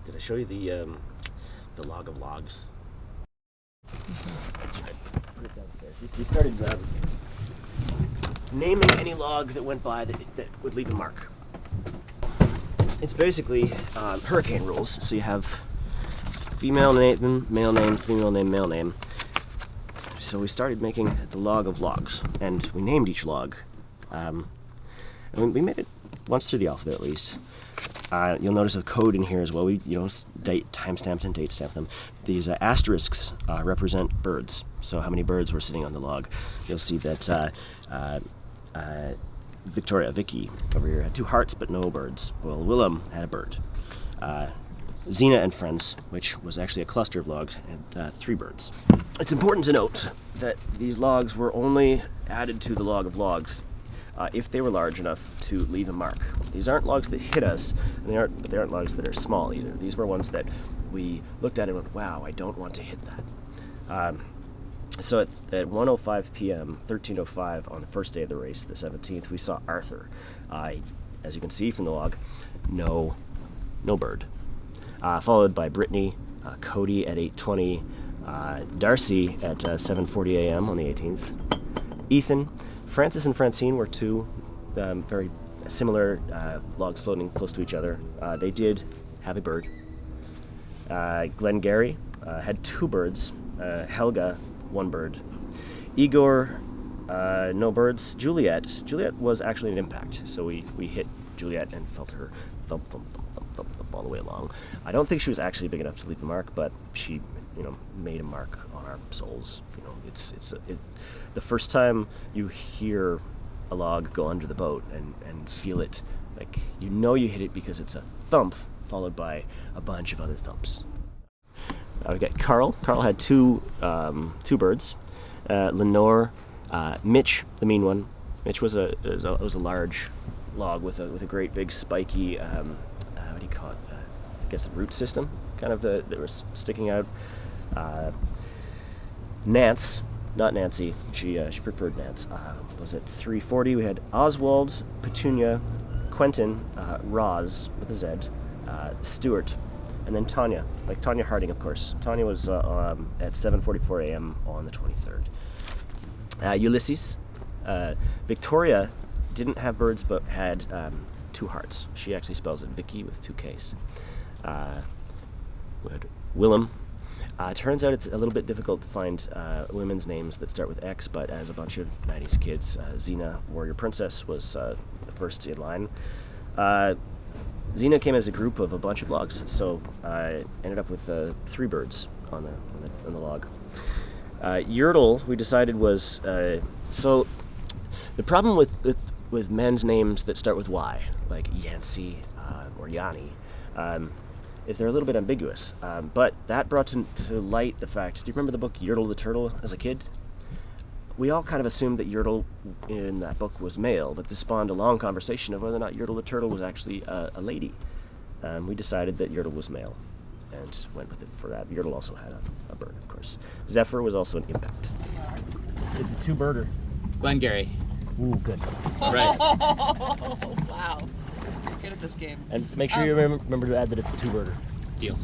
Did I show you the log of logs? That's right. Put it downstairs. We started naming any log that went by that would leave a mark. It's basically hurricane rules. So you have female name, male name, female name, male name. So we started making the log of logs, and we named each log. And we made it once through the alphabet at least. You'll notice a code in here as well. We, timestamps and date stamp them. These asterisks represent birds. So how many birds were sitting on the log. You'll see that Vicky over here had 2 hearts but no birds. Well, Willem had a bird. Xena and Friends, which was actually a cluster of logs, had 3 birds. It's important to note that these logs were only added to the log of logs if they were large enough to leave a mark. These aren't logs that hit us, and they aren't logs that are small either. These were ones that we looked at and went, wow, I don't want to hit that. So at 1:05 p.m., 13:05 on the first day of the race, the 17th, we saw Arthur. As you can see from the log, no bird. Followed by Brittany, Cody at 8:20, Darcy at 7:40 a.m. on the 18th, Ethan, Francis and Francine were 2 very similar logs floating close to each other. They did have a bird. Glengarry had 2 birds. Helga, 1 bird. Igor, no birds. Juliet was actually an impact, so we hit Juliet and felt her thump, thump, thump, thump, thump, thump all the way along. I don't think she was actually big enough to leave a mark, but she, made a mark on our souls. The first time you hear a log go under the boat and feel it, like you hit it because it's a thump followed by a bunch of other thumps. We've got Carl. Carl had 2 birds. Lenore, Mitch, the mean one. Mitch was a large log with a great big spiky, what do you call it? I guess the root system, kind of that was sticking out. Nance, not Nancy. She preferred Nance. Was at 3:40. We had Oswald, Petunia, Quentin, Roz with a Z, Stuart, and then Tanya, like Tanya Harding, of course. Tanya was at 7:44 a.m. on the 23rd. Ulysses, Victoria didn't have birds but had 2 hearts. She actually spells it Vicky with 2 Ks. We had Willem. Turns out it's a little bit difficult to find women's names that start with X, but as a bunch of 90s kids, Xena, Warrior Princess, was the first in line. Xena came as a group of a bunch of logs, so I ended up with 3 birds on the log. Yertle, we decided was so the problem with men's names that start with Y, like Yancy or Yanni, is they're a little bit ambiguous. But that brought to light the fact. Do you remember the book Yertle the Turtle as a kid? We all kind of assumed that Yertle in that book was male, but this spawned a long conversation of whether or not Yertle the Turtle was actually a lady. We decided that Yertle was male and went with it for that. Yertle also had a bird, of course. Zephyr was also an impact. It's a 2-birder. Glengarry. Ooh, good. Right. Wow. You're good at this game. And make sure you remember to add that it's a 2-birder. Deal.